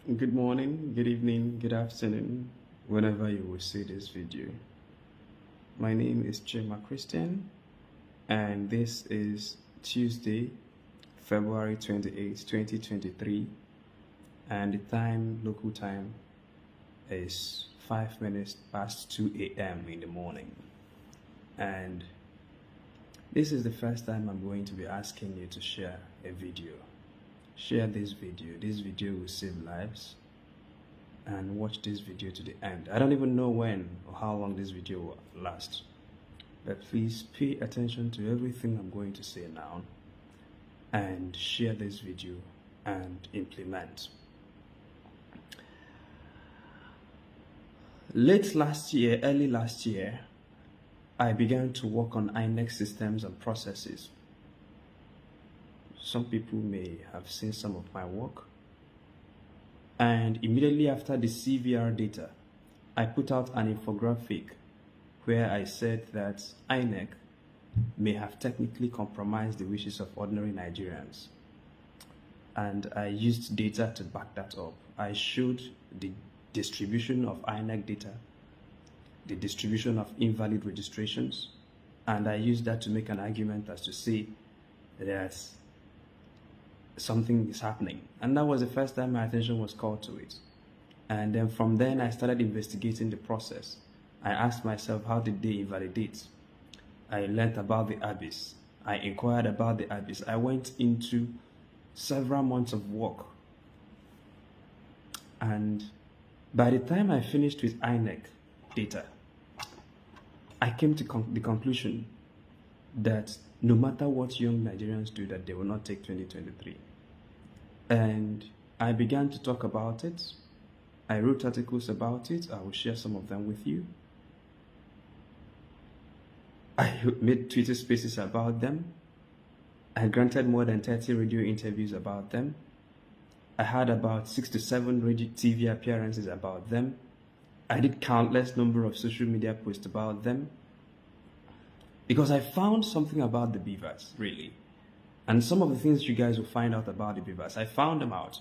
Good morning, good evening, good afternoon, whenever you will see this video. My name is Chima Christian, and this is Tuesday, February 28, 2023, and the time, local time, is 5 minutes past 2 a.m. in the morning. And this is the first time I'm going to be asking you to share a video. Share this video. This video will save lives. And watch this video to the end. I don't even know when or how long this video will last. But please pay attention to everything I'm going to say now. And share this video and implement. Early last year, I began to work on INEC systems and processes. Some people may have seen some of my work. And immediately after the CVR data, I put out an infographic where I said that INEC may have technically compromised the wishes of ordinary Nigerians. And I used data to back that up. I showed the distribution of INEC data, the distribution of invalid registrations, and I used that to make an argument as to say that something is happening. And that was the first time my attention was called to it. And then from then I started investigating the process. I asked myself, how did they invalidate? I learned about the abyss. I inquired about the abyss. I went into several months of work. And by the time I finished with INEC data, I came to the conclusion that no matter what young Nigerians do, that they will not take 2023. And I began to talk about it. I wrote articles about it. I will share some of them with you. I made Twitter spaces about them. I granted more than 30 radio interviews about them. I had about 6 to 7 radio TV appearances about them. I did countless number of social media posts about them. Because I found something about the beavers, really. And some of the things you guys will find out about the beavers, I found them out.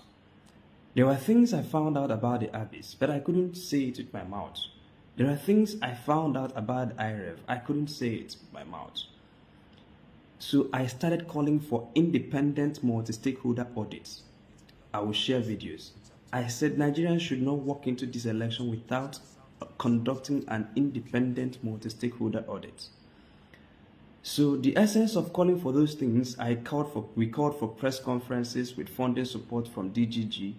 There were things I found out about the abyss, but I couldn't say it with my mouth. There are things I found out about IREV, I couldn't say it with my mouth. So I started calling for independent multi-stakeholder audits. I will share videos. I said Nigerians should not walk into this election without conducting an independent multi-stakeholder audit. So the essence of calling for those things, we called for press conferences with funding support from DGG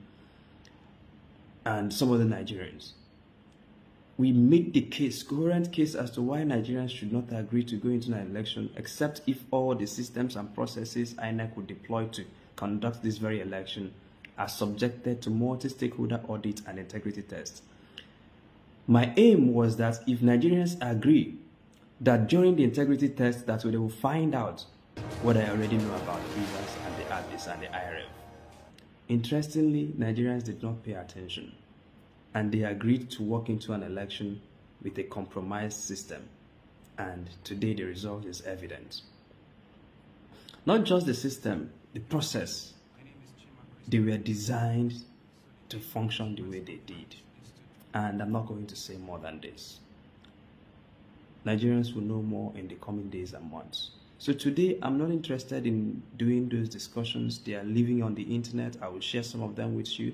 and some other Nigerians. We made the coherent case as to why Nigerians should not agree to go into an election except if all the systems and processes INEC would deploy to conduct this very election are subjected to multi-stakeholder audit and integrity tests. My aim was that if Nigerians agree that during the integrity test that they will find out what I already know about the beavers and the abyss and the IRF. Interestingly, Nigerians did not pay attention, and they agreed to walk into an election with a compromised system, and today the result is evident. Not just the system, the process. They were designed to function the way they did, and I'm not going to say more than this. Nigerians will know more in the coming days and months. So today, I'm not interested in doing those discussions. They are living on the internet. I will share some of them with you.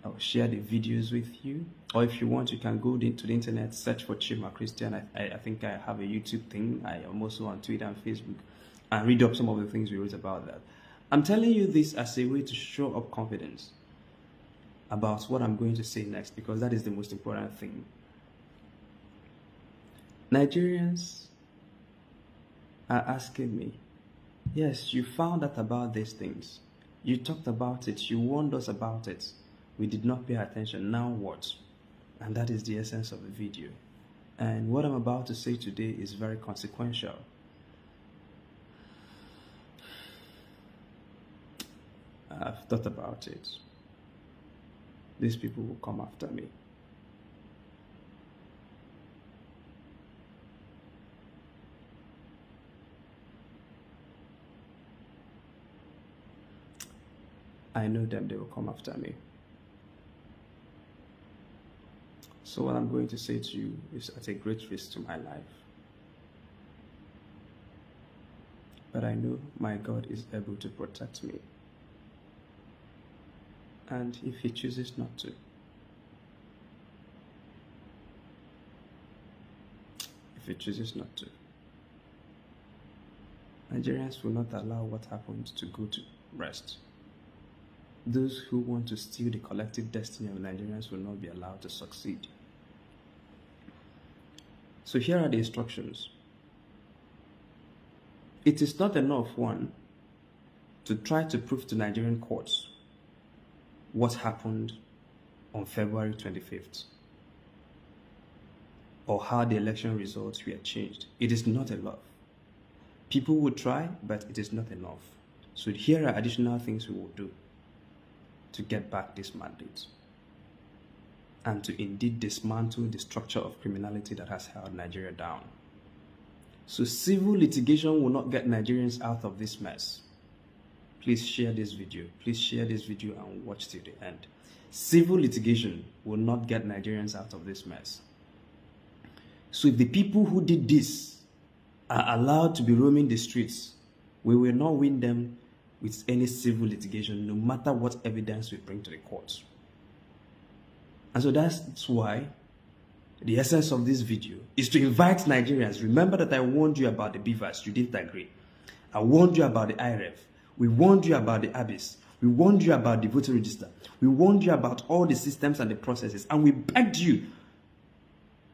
I will share the videos with you. Or if you want, you can go to the internet, search for Chima Christian. I think I have a YouTube thing. I am also on Twitter and Facebook. And read up some of the things we wrote about that. I'm telling you this as a way to show up confidence about what I'm going to say next, because that is the most important thing. Nigerians are asking me, yes, you found out about these things. You talked about it. You warned us about it. We did not pay attention. Now what? And that is the essence of the video. And what I'm about to say today is very consequential. I've thought about it. These people will come after me. I know them, they will come after me. So what I'm going to say to you is at a great risk to my life. But I know my God is able to protect me. And if he chooses not to, Nigerians will not allow what happened to go to rest. Those who want to steal the collective destiny of Nigerians will not be allowed to succeed. So here are the instructions. It is not enough, one, to try to prove to Nigerian courts what happened on February 25th or how the election results were changed. It is not enough. People will try, but it is not enough. So here are additional things we will do to get back this mandate and to indeed dismantle the structure of criminality that has held Nigeria down. So civil litigation will not get Nigerians out of this mess. Please share this video. Please share this video and watch till the end. Civil litigation will not get Nigerians out of this mess. So if the people who did this are allowed to be roaming the streets, we will not win them with any civil litigation, no matter what evidence we bring to the courts. And so that's why the essence of this video is to invite Nigerians. Remember that I warned you about the beavers. You didn't agree. I warned you about the IREF. We warned you about the abyss. We warned you about the voter register. We warned you about all the systems and the processes. And we begged you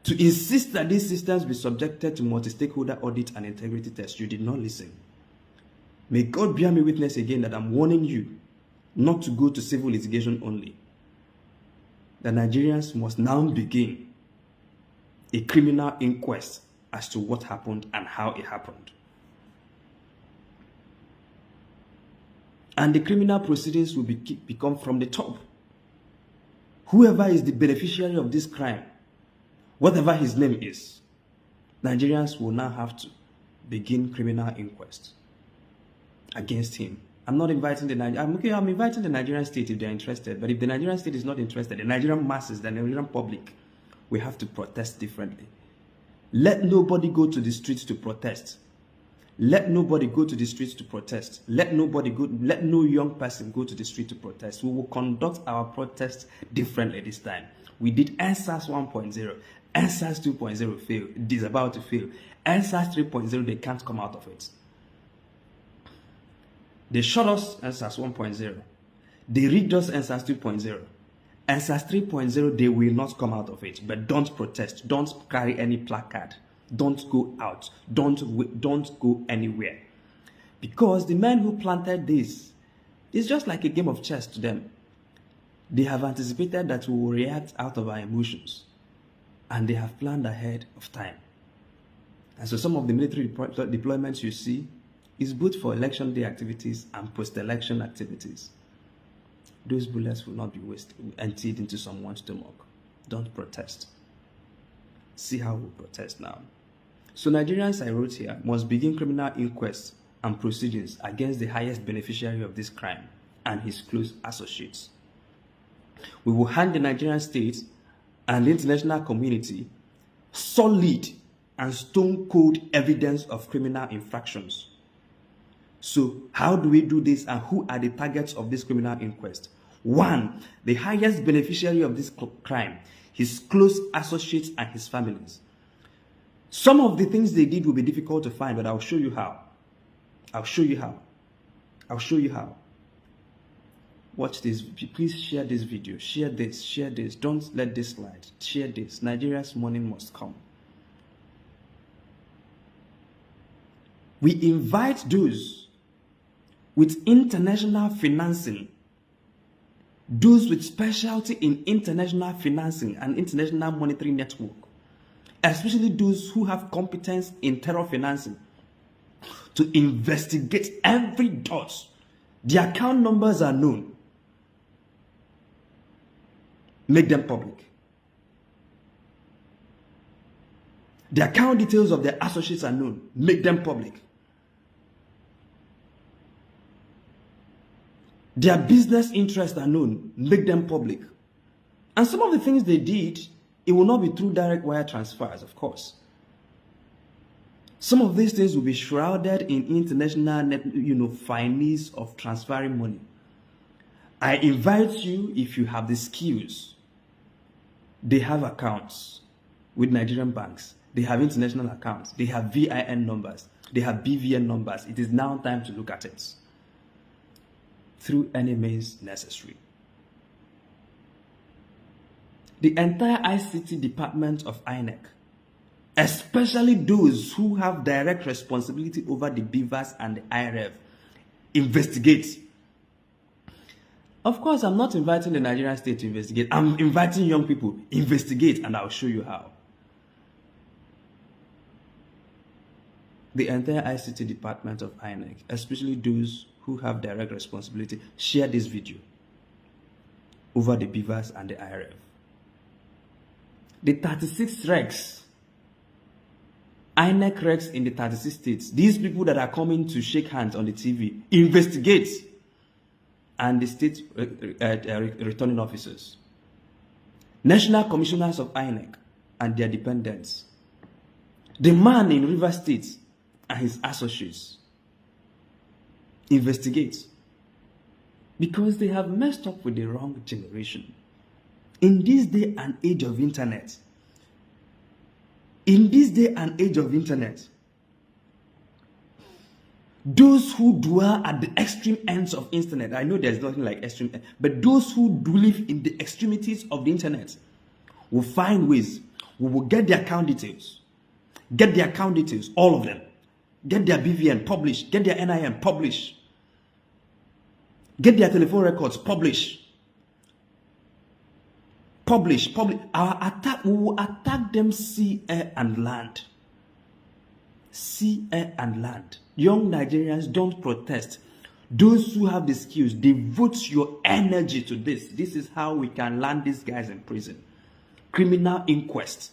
to insist that these systems be subjected to multi-stakeholder audit and integrity tests. You did not listen. May God bear me witness again that I'm warning you not to go to civil litigation only. The Nigerians must now begin a criminal inquest as to what happened and how it happened. And the criminal proceedings will become from the top. Whoever is the beneficiary of this crime, whatever his name is, Nigerians will now have to begin criminal inquest against him. I'm not inviting the I'm inviting the Nigerian state if they're interested. But if the Nigerian state is not interested, the Nigerian masses, the Nigerian public, we have to protest differently. Let nobody go to the streets to protest. Let nobody go to the streets to protest. Let no young person go to the street to protest. We will conduct our protest differently this time. We did NSAS 1.0. NSAS 2.0 failed. It is about to fail. NSAS 3.0, they can't come out of it. They shot us NSAS 1.0. They rigged us NSAS 2.0. NSAS 3.0, they will not come out of it. But don't protest. Don't carry any placard. Don't go out. Don't go anywhere. Because the men who planted this is just like a game of chess to them. They have anticipated that we will react out of our emotions. And they have planned ahead of time. And so some of the military deployments you see is both for election day activities and post-election activities. Those bullets will not be wasted, emptied into someone's stomach. Don't protest. See how we protest now. So Nigerians, I wrote here, must begin criminal inquests and proceedings against the highest beneficiary of this crime and his close associates. We will hand the Nigerian state and the international community solid and stone-cold evidence of criminal infractions. So how do we do this and who are the targets of this criminal inquest? One, the highest beneficiary of this crime, his close associates and his families. Some of the things they did will be difficult to find, but I'll show you how. I'll show you how. I'll show you how. Watch this. Please share this video. Share this. Share this. Don't let this slide. Share this. Nigeria's morning must come. We invite those with international financing, those with specialty in international financing and international monetary network, especially those who have competence in terror financing, to investigate every dot. The account numbers are known. Make them public. The account details of their associates are known. Make them public. Their business interests are known. Make them public. And some of the things they did It will not be through direct wire transfers, of course. Some of these things will be shrouded in international finesse of transferring money. I invite you, if you have the skills, they have accounts with Nigerian banks. They have international accounts. They have VIN numbers. They have BVN numbers. It is now time to look at it through any means necessary. The entire ICT department of INEC, especially those who have direct responsibility over the BVAS and the IRF, investigate. Of course, I'm not inviting the Nigerian state to investigate. I'm inviting young people, investigate, and I'll show you how. The entire ICT department of INEC, especially those who have direct responsibility, share this video over the BVAS and the IRF. The 36 recs, INEC recs in the 36 states, these people that are coming to shake hands on the TV, investigate. And the state returning officers, national commissioners of INEC and their dependents, the man in River State and his associates, investigate, because they have messed up with the wrong generation. In this day and age of internet, those who dwell at the extreme ends of internet, I know there's nothing like extreme, but those who do live in the extremities of the internet will find ways. We will get their account details. Get their account details, all of them. Get their BVN, publish. Get their NIN, publish. Get their telephone records, publish. Publish. Our attack, we will attack them sea, air, and land. Sea, air, and land. Young Nigerians, don't protest. Those who have the skills, devote your energy to this. This is how we can land these guys in prison. Criminal inquest.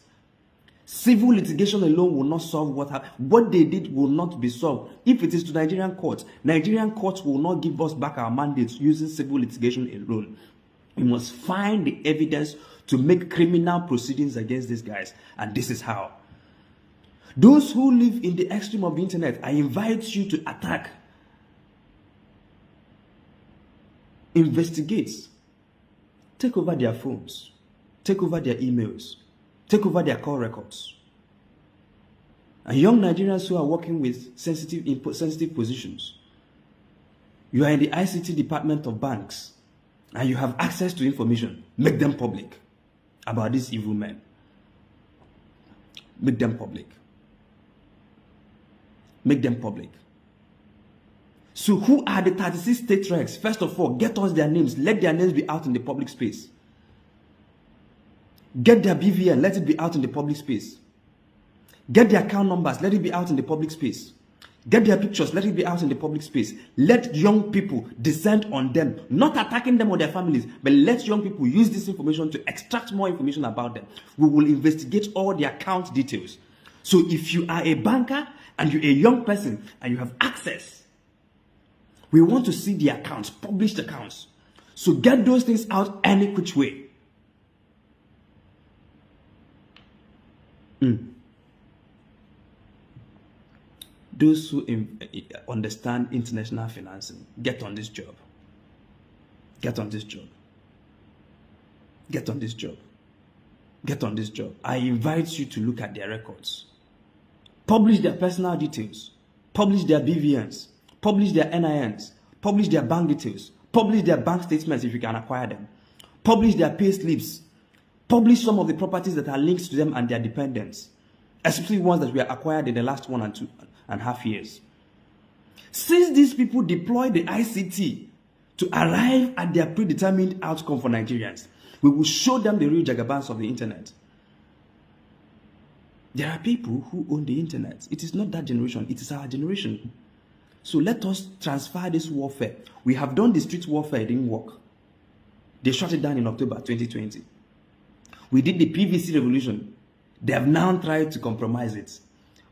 Civil litigation alone will not solve what happened. What they did will not be solved. If it is to Nigerian courts will not give us back our mandates using civil litigation alone. We must find the evidence to make criminal proceedings against these guys. And this is how. Those who live in the extreme of the internet, I invite you to attack. Investigate. Take over their phones. Take over their emails. Take over their call records. And young Nigerians who are working with sensitive positions, you are in the ICT department of banks, and you have access to information. Make them public about these evil men. Make them public. Make them public. So who are the 36 state recs? First of all, get us their names. Let their names be out in the public space. Get their BVN. Let it be out in the public space. Get their account numbers. Let it be out in the public space. Get their pictures. Let it be out in the public space. Let young people descend on them. Not attacking them or their families, but let young people use this information to extract more information about them. We will investigate all the account details. So if you are a banker and you're a young person and you have access, we want to see the accounts, published accounts. So get those things out any which way. Those who understand international financing, get on this job. Get on this job. Get on this job. Get on this job. I invite you to look at their records. Publish their personal details. Publish their BVNs. Publish their NINs. Publish their bank details. Publish their bank statements if you can acquire them. Publish their pay slips. Publish some of the properties that are linked to them and their dependents, especially ones that were acquired in the last 1.5 years. Since these people deploy the ICT to arrive at their predetermined outcome for Nigerians, we will show them the real jagabans of the internet. There are people who own the internet. It is not that generation, it is our generation. So let us transfer this warfare. We have done the street warfare, it didn't work. They shut it down in October 2020. We did the PVC revolution. They have now tried to compromise it.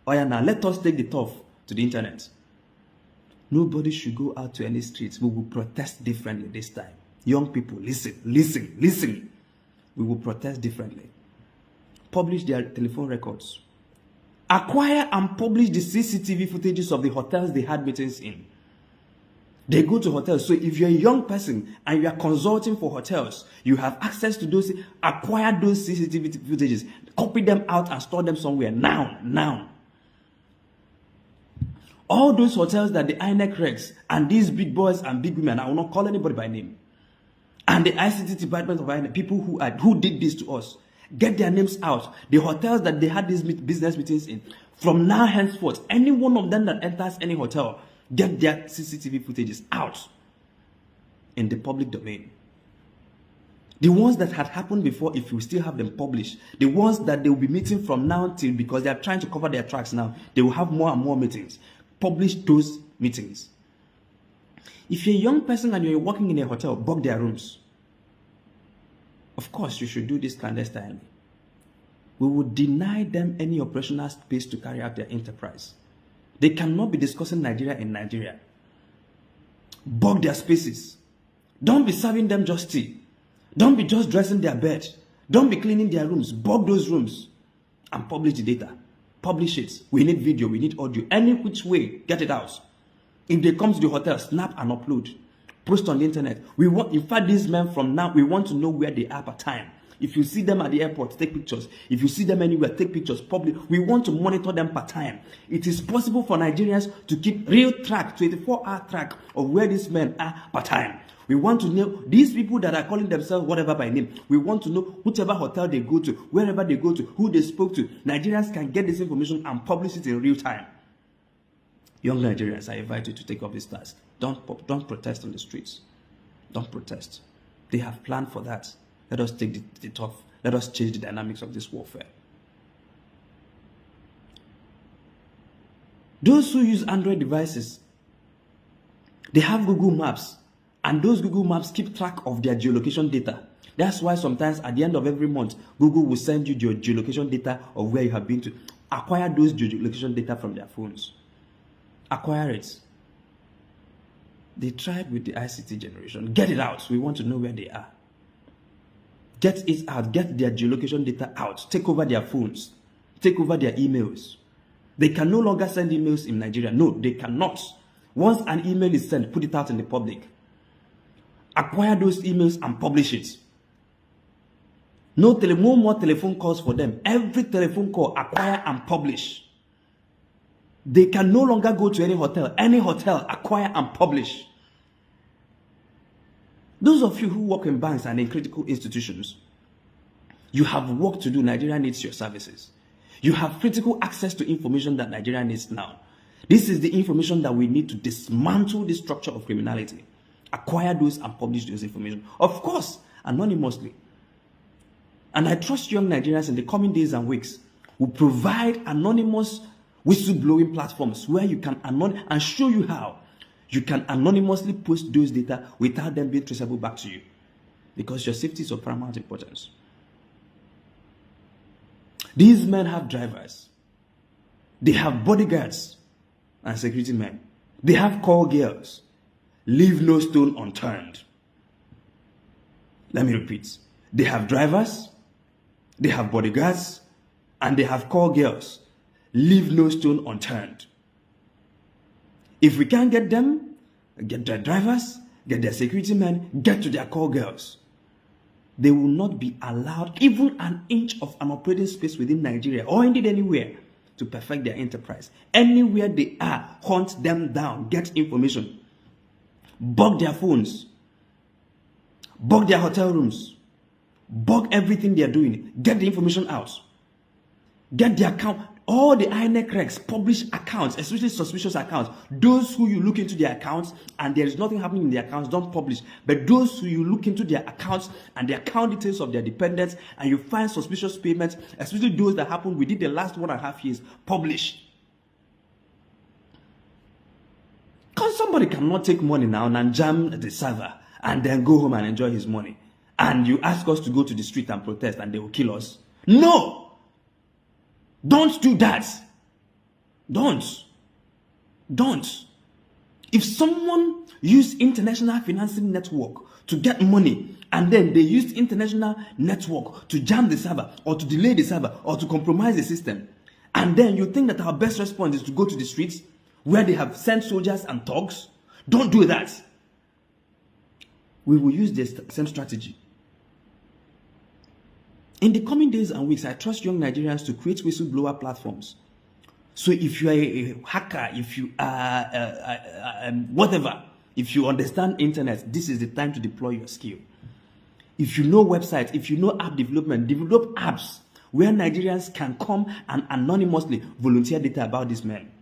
Oh yeah, now let us take the turf to the internet. Nobody should go out to any streets. We will protest differently this time. Young people, listen, listen, listen. We will protest differently. publish their telephone records. Acquire and publish the CCTV footages of the hotels they had meetings in. They go to hotels. So if you're a young person and you are consulting for hotels, you have access to those. Acquire those CCTV footages. Copy them out and store them somewhere. Now. All those hotels that the INEC regs and these big boys and big women, I will not call anybody by name, and the ICT department of INEC, people who did this to us, get their names out. The hotels that they had these business meetings in, from now henceforth, any one of them that enters any hotel, get their CCTV footages out in the public domain. The ones that had happened before, if you still have them published, the ones that they will be meeting from now till, because they are trying to cover their tracks now, they will have more and more meetings. Publish those meetings. If you're a young person and you're working in a hotel, book their rooms. Of course, you should do this clandestinely. We will deny them any operational space to carry out their enterprise. They cannot be discussing Nigeria in Nigeria. Book their spaces. Don't be serving them just tea. Don't be just dressing their bed. Don't be cleaning their rooms. Book those rooms and publish the data. Publish it. We need video. We need audio. Any which way, get it out. If they come to the hotel, snap and upload. Post on the internet. We want, in fact, these men from now, we want to know where they are per time. If you see them at the airport, take pictures. If you see them anywhere, take pictures. We want to monitor them per time. It is possible for Nigerians to keep real track, 24-hour track of where these men are per time. We want to know these people that are calling themselves whatever by name. We want to know whichever hotel they go to, wherever they go to, who they spoke to. Nigerians can get this information and publish it in real time. Young Nigerians, I invite you to take up this task. Don't protest on the streets. Don't protest. They have planned for that. Let us take the tough. Let us change the dynamics of this warfare. Those who use Android devices, they have Google Maps. And those Google Maps keep track of their geolocation data. That's why sometimes at the end of every month, Google will send you your geolocation data of where you have been to. Acquire those geolocation data from their phones. Acquire it. They tried with the ICT generation. Get it out. We want to know where they are. Get it out. Get their geolocation data out. Take over their phones. Take over their emails. They can no longer send emails in Nigeria. No, they cannot. Once an email is sent, put it out in the public. Acquire those emails and publish it. No more telephone calls for them. Every telephone call, acquire and publish. They can no longer go to any hotel, acquire and publish. Those of you who work in banks and in critical institutions, you have work to do. Nigeria needs your services. You have critical access to information that Nigeria needs now. This is the information that we need to dismantle the structure of criminality. Acquire those and publish those information. Of course, anonymously. And I trust young Nigerians in the coming days and weeks will provide anonymous whistleblowing platforms where you can and show you how you can anonymously post those data without them being traceable back to you. Because your safety is of paramount importance. These men have drivers. They have bodyguards and security men. They have call girls. Leave no stone unturned. Let me repeat. They have drivers, they have bodyguards, and they have call girls. Leave no stone unturned. If we can't get them, get their drivers, get their security men, get to their call girls, they will not be allowed even an inch of an operating space within Nigeria or indeed anywhere to perfect their enterprise. Anywhere they are, hunt them down, get information. Bug their phones, bug their hotel rooms, bug everything they are doing. Get the information out. Get the account. All the INEC regs publish accounts, especially suspicious accounts. Those who you look into their accounts and there is nothing happening in their accounts, don't publish. But those who you look into their accounts and the account details of their dependents and you find suspicious payments, especially those that happened within the last 1.5 years, publish. Because somebody cannot take money now and jam the server and then go home and enjoy his money. And you ask us to go to the street and protest and they will kill us. No! Don't do that. Don't. If someone use international financing network to get money And then they used international network to jam the server or to delay the server or to compromise the system. And then you think that our best response is to go to the streets where they have sent soldiers and thugs? Don't do that. We will use the same strategy. In the coming days and weeks, I trust young Nigerians to create whistleblower platforms. So if you are a hacker, if you are whatever, if you understand internet, this is the time to deploy your skill. If you know websites, if you know app development, develop apps where Nigerians can come and anonymously volunteer data about these men.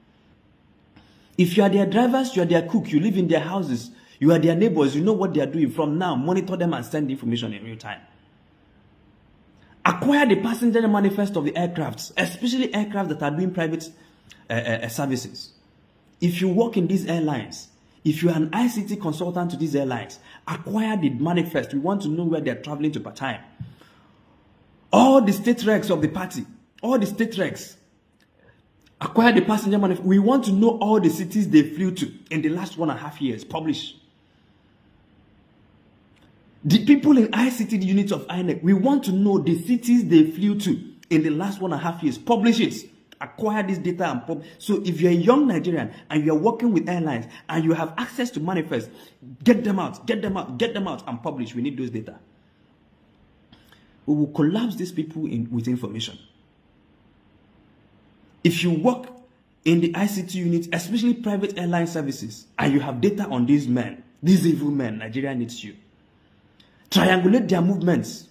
If you are their drivers, you are their cook, you live in their houses, you are their neighbors, you know what they are doing. From now, monitor them and send information in real time. Acquire the passenger manifest of the aircrafts, especially aircraft that are doing private services. If you work in these airlines, if you are an ICT consultant to these airlines, acquire the manifest. We want to know where they are traveling to part-time. All the state regs of the party, all the state regs, acquire the passenger manifest. We want to know all the cities they flew to in the last 1.5 years. Publish. The people in ICT units of INEC, we want to know the cities they flew to in the last 1.5 years. Publish it. Acquire this data and publish. So if you're a young Nigerian and you're working with airlines and you have access to manifest, get them out, get them out, get them out and publish. We need those data. We will collapse these people with information. If you work in the ICT unit, especially private airline services, and you have data on these men, these evil men, Nigeria needs you. Triangulate their movements.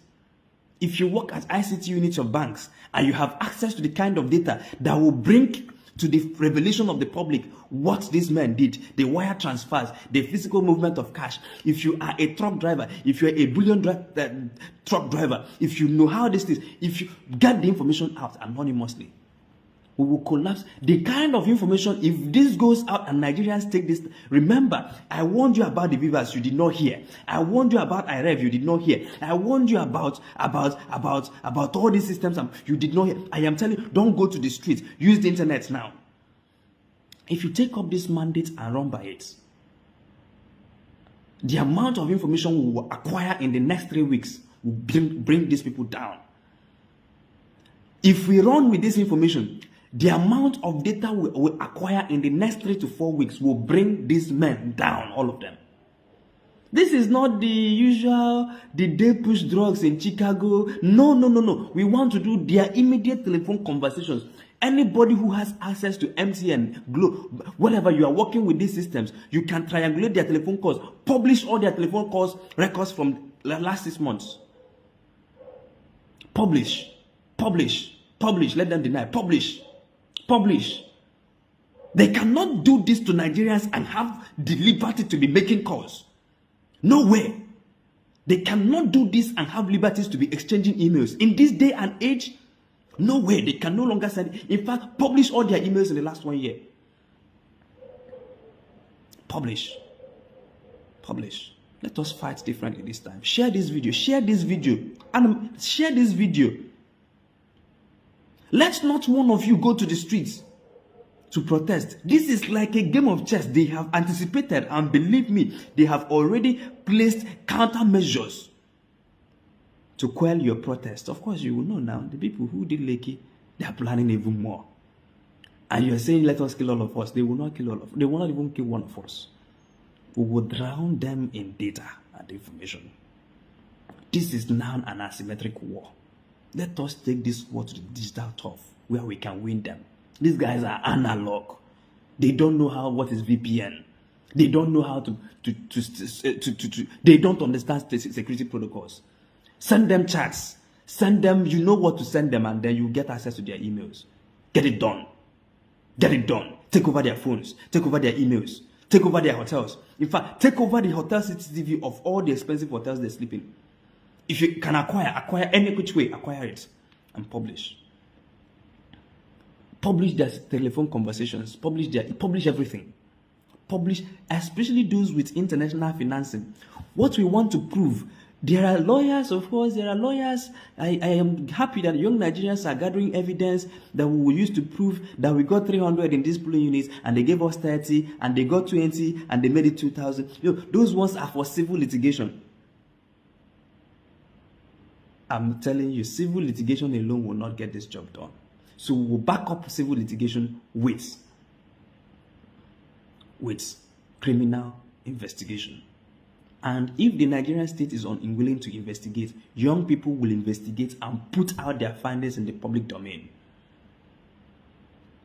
If you work at ICT units of banks and you have access to the kind of data that will bring to the revelation of the public what these men did, the wire transfers, the physical movement of cash. If you are a truck driver, if you are a bullion truck driver, if you know how this is, if you get the information out anonymously, we will collapse the kind of information. If this goes out and Nigerians take this, remember, I warned you about the Vivas, you did not hear. I warned you about IREV, you did not hear. I warned you about all these systems, you did not hear. I am telling you, don't go to the streets. Use the internet now. If you take up this mandate and run by it, the amount of information we will acquire in the next 3 weeks will bring these people down. If we run with this information, the amount of data we will acquire in the next 3 to 4 weeks will bring these men down, all of them. This is not the usual, did they push drugs in Chicago? No. We want to do their immediate telephone conversations. Anybody who has access to MTN, Glo, whatever, you are working with these systems, you can triangulate their telephone calls, publish all their telephone calls, records from the last 6 months. Publish, let them deny, publish. They cannot do this to Nigerians and have the liberty to be making calls. No way. They cannot do this and have liberties to be exchanging emails. In this day and age, no way. They can no longer send. In fact, publish all their emails in the last 1 year. Publish. Let us fight differently this time. Share this video. And share this video. Let not one of you go to the streets to protest. This is like a game of chess. They have anticipated, and believe me, they have already placed countermeasures to quell your protest. Of course, you will know now, the people who did Lekki, they are planning even more. And you are saying, let us kill all of us. They will not kill all of us. They will not even kill one of us. We will drown them in data and information. This is now an asymmetric war. Let us take this war to the digital turf where we can win them. These guys are analog. They don't know what is VPN. They don't know how they don't understand security protocols. Send them chats. Send them, you know what to send them, and then you get access to their emails. Get it done. Take over their phones. Take over their emails. Take over their hotels. In fact, take over the hotel CCTV of all the expensive hotels they sleep in. If you can acquire any which way, acquire it and publish. Publish their telephone conversations. Publish everything. Publish, especially those with international financing. What we want to prove. There are lawyers, of course, I am happy that young Nigerians are gathering evidence that we will use to prove that we got 300 in these polling units and they gave us 30 and they got 20 and they made it 2,000. Those ones are for civil litigation. I'm telling you, civil litigation alone will not get this job done. So we'll back up civil litigation with criminal investigation. And if the Nigerian state is unwilling to investigate, young people will investigate and put out their findings in the public domain.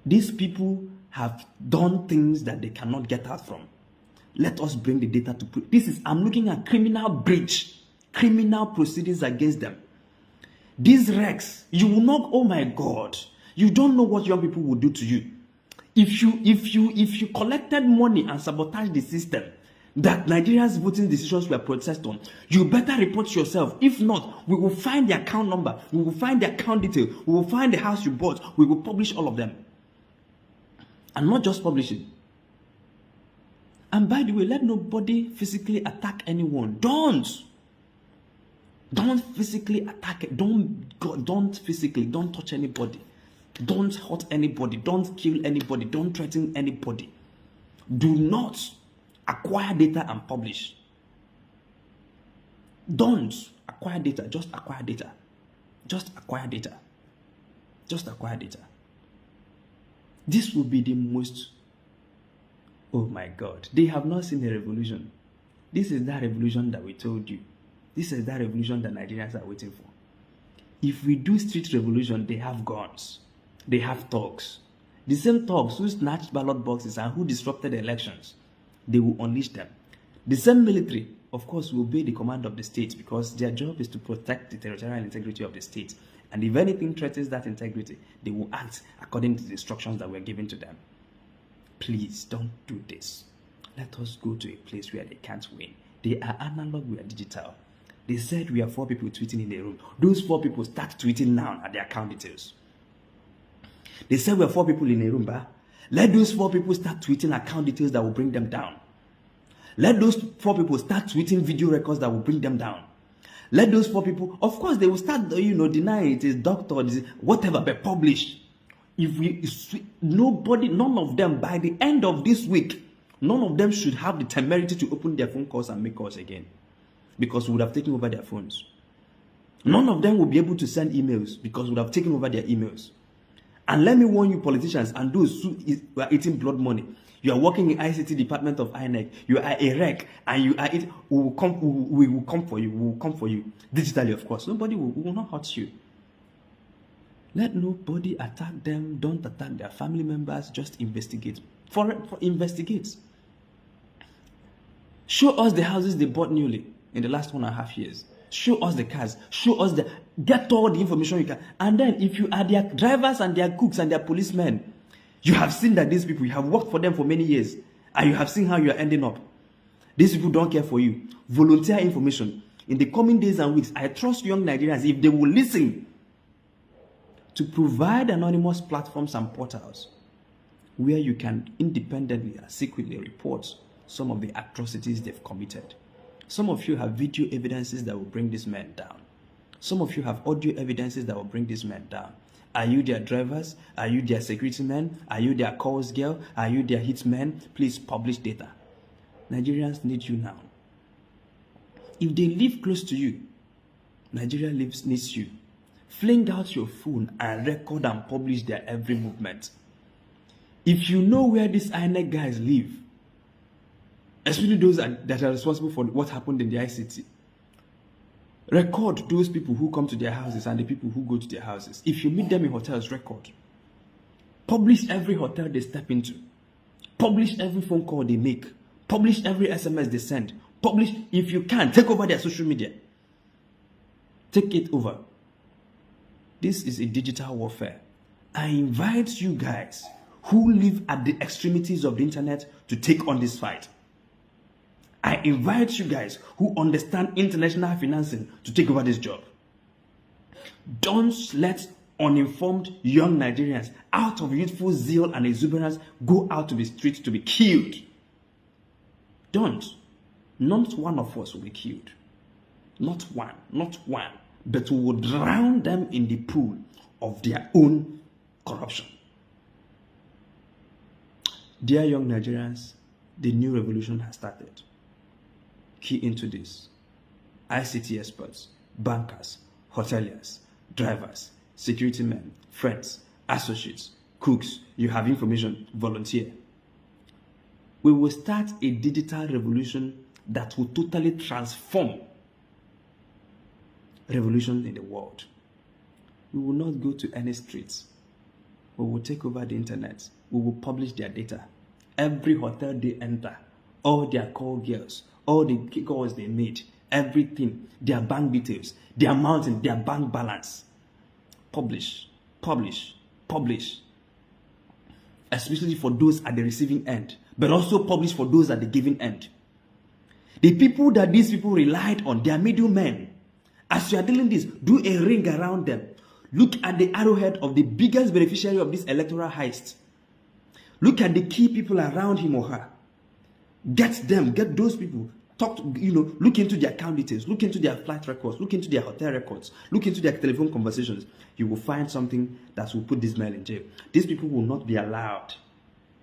These people have done things that they cannot get out from. Let us bring the data to put. I'm looking at criminal breach, criminal proceedings against them. These wrecks, you will not, oh my God, you don't know what young people will do to you. If you collected money and sabotaged the system that Nigeria's voting decisions were processed on, you better report yourself. If not, we will find the account number, we will find the account detail, we will find the house you bought, we will publish all of them. And not just publish it. And by the way, let nobody physically attack anyone. Don't physically attack it. Don't touch anybody. Don't hurt anybody. Don't kill anybody. Don't threaten anybody. Do not acquire data and publish. Don't acquire data. Just acquire data. Just acquire data. Just acquire data. This will be the most... Oh my God. They have not seen a revolution. This is that revolution that we told you. This is that revolution that Nigerians are waiting for. If we do street revolution, they have guns. They have thugs. The same thugs who snatched ballot boxes and who disrupted the elections, they will unleash them. The same military, of course, will obey the command of the state because their job is to protect the territorial integrity of the state. And if anything threatens that integrity, they will act according to the instructions that were given to them. Please don't do this. Let us go to a place where they can't win. They are analog, we are digital. They said we are 4 people tweeting in a room. Those 4 people start tweeting now at their account details. They said we are 4 people in a room, but let those 4 people start tweeting account details that will bring them down. Let those 4 people start tweeting video records that will bring them down. Let those 4 people, of course, they will start, denying it is doctor, whatever, but publish. None of them, by the end of this week, none of them should have the temerity to open their phone calls and make calls again. Because we would have taken over their phones. None of them will be able to send emails because we would have taken over their emails. And let me warn you, politicians and those who are eating blood money. You are working in ICT department of INEC. You are a wreck, and you are it. We will come for you. We will come for you digitally, of course. Nobody will not hurt you. Let nobody attack them. Don't attack their family members. Just investigate. Investigate. Show us the houses they bought newly in the last 1.5 years. Show us the cars. Show us get all the information you can. And then if you are their drivers and their cooks and their policemen, you have seen that these people, you have worked for them for many years, and you have seen how you are ending up. These people don't care for you. Volunteer information. In the coming days and weeks, I trust young Nigerians, if they will listen, to provide anonymous platforms and portals where you can independently and secretly report some of the atrocities they've committed. Some of you have video evidences that will bring these men down. Some of you have audio evidences that will bring these men down. Are you their drivers? Are you their security men? Are you their calls girl? Are you their hitmen? Please publish data. Nigerians need you now. If they live close to you, Nigeria needs you. Fling out your phone and record and publish their every movement. If you know where these INEC guys live, especially those that are responsible for what happened in the ICT, record those people who come to their houses and the people who go to their houses. If you meet them in hotels, record. Publish every hotel they step into. Publish every phone call they make. Publish every SMS they send. Publish, if you can, take over their social media. Take it over. This is a digital warfare. I invite you guys who live at the extremities of the internet to take on this fight. I invite you guys who understand international financing to take over this job. Don't let uninformed young Nigerians out of youthful zeal and exuberance go out to the streets to be killed. Don't. Not one of us will be killed. Not one. But we will drown them in the pool of their own corruption. Dear young Nigerians, the new revolution has started. Key into this. ICT experts, bankers, hoteliers, drivers, security men, friends, associates, cooks. You have information, volunteer. We will start a digital revolution that will totally transform revolution in the world. We will not go to any streets. We will take over the internet. We will publish their data. Every hotel they enter, all their call girls, all the calls they made, everything, their bank details, their amount, their bank balance. Publish, publish, publish. Especially for those at the receiving end, but also publish for those at the giving end. The people that these people relied on, they are middlemen. As you are doing this, do a ring around them. Look at the arrowhead of the biggest beneficiary of this electoral heist. Look at the key people around him or her. Get them, get those people. Talk to, look into their account details, look into their flight records, look into their hotel records, look into their telephone conversations. You will find something that will put this man in jail. These people will not be allowed.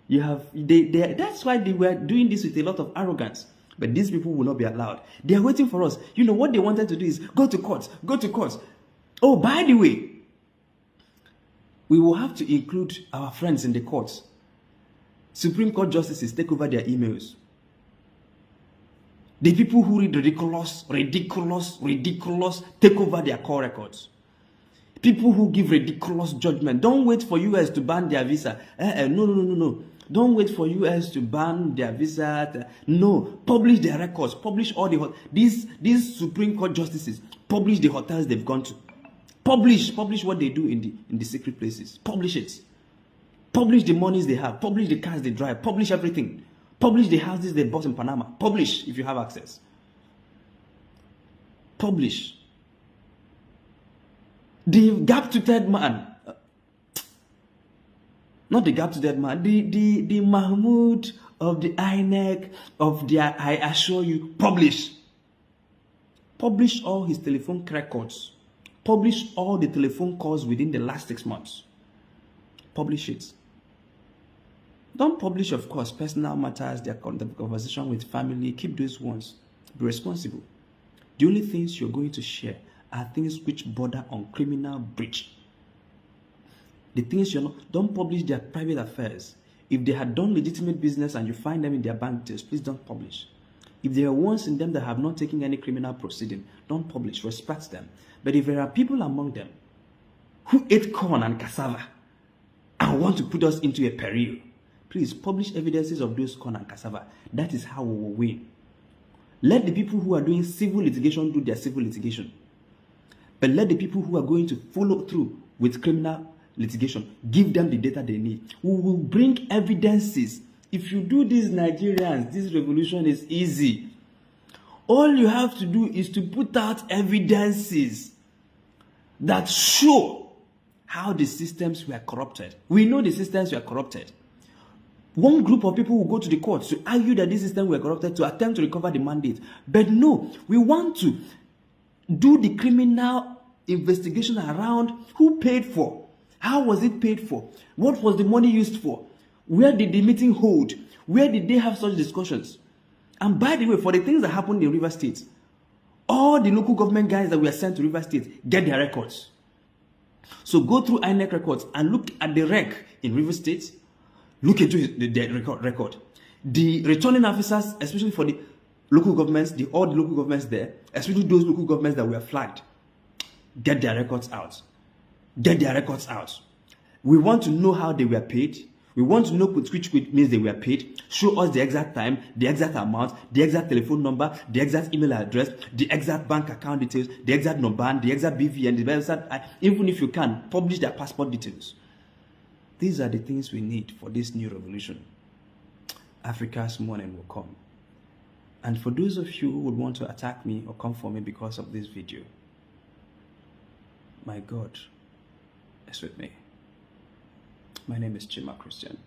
That's why they were doing this with a lot of arrogance. But these people will not be allowed. They are waiting for us. What they wanted to do is go to court, go to court. Oh, by the way, we will have to include our friends in the courts. Supreme Court justices take over their emails. The people who read ridiculous, take over their call records. People who give ridiculous judgment. Don't wait for US to ban their visa. No. Don't wait for US to ban their visa. No. Publish their records. Publish all the these Supreme Court justices. Publish the hotels they've gone to. Publish what they do in the secret places. Publish it. Publish the monies they have. Publish the cars they drive. Publish everything. Publish the houses they bought in Panama. Publish if you have access. Publish. The gap-toothed man. Not the gap-toothed man. The Mahmoud of the INEC of their, I assure you, publish. Publish all his telephone records. Publish all the telephone calls within the last 6 months. Publish it. Don't publish, of course, personal matters, their conversation with family. Keep those ones. Be responsible. The only things you're going to share are things which border on criminal breach. The things don't publish their private affairs. If they had done legitimate business and you find them in their bank details, please don't publish. If there are ones in them that have not taken any criminal proceeding, don't publish. Respect them. But if there are people among them who ate corn and cassava and want to put us into a peril, please publish evidences of those corn and cassava. That is how we will win. Let the people who are doing civil litigation do their civil litigation. But let the people who are going to follow through with criminal litigation, give them the data they need. We will bring evidences. If you do this, Nigerians, this revolution is easy. All you have to do is to put out evidences that show how the systems were corrupted. We know the systems were corrupted. One group of people will go to the courts to argue that this system were corrupted to attempt to recover the mandate. But no, we want to do the criminal investigation around who paid for, how was it paid for, what was the money used for, where did the meeting hold, where did they have such discussions. And by the way, for the things that happened in River State, all the local government guys that were sent to River State get their records. So go through INEC records and look at the rec in River State. Look into the record. The returning officers, especially for the local governments, all the local governments there, especially those local governments that were flagged, get their records out. Get their records out. We want to know how they were paid. We want to know which means they were paid. Show us the exact time, the exact amount, the exact telephone number, the exact email address, the exact bank account details, the exact number, the exact BVN, the exact, even if you can, publish their passport details. These are the things we need for this new revolution. Africa's morning will come. And for those of you who would want to attack me or come for me because of this video, my God is with me. My name is Chima Christian.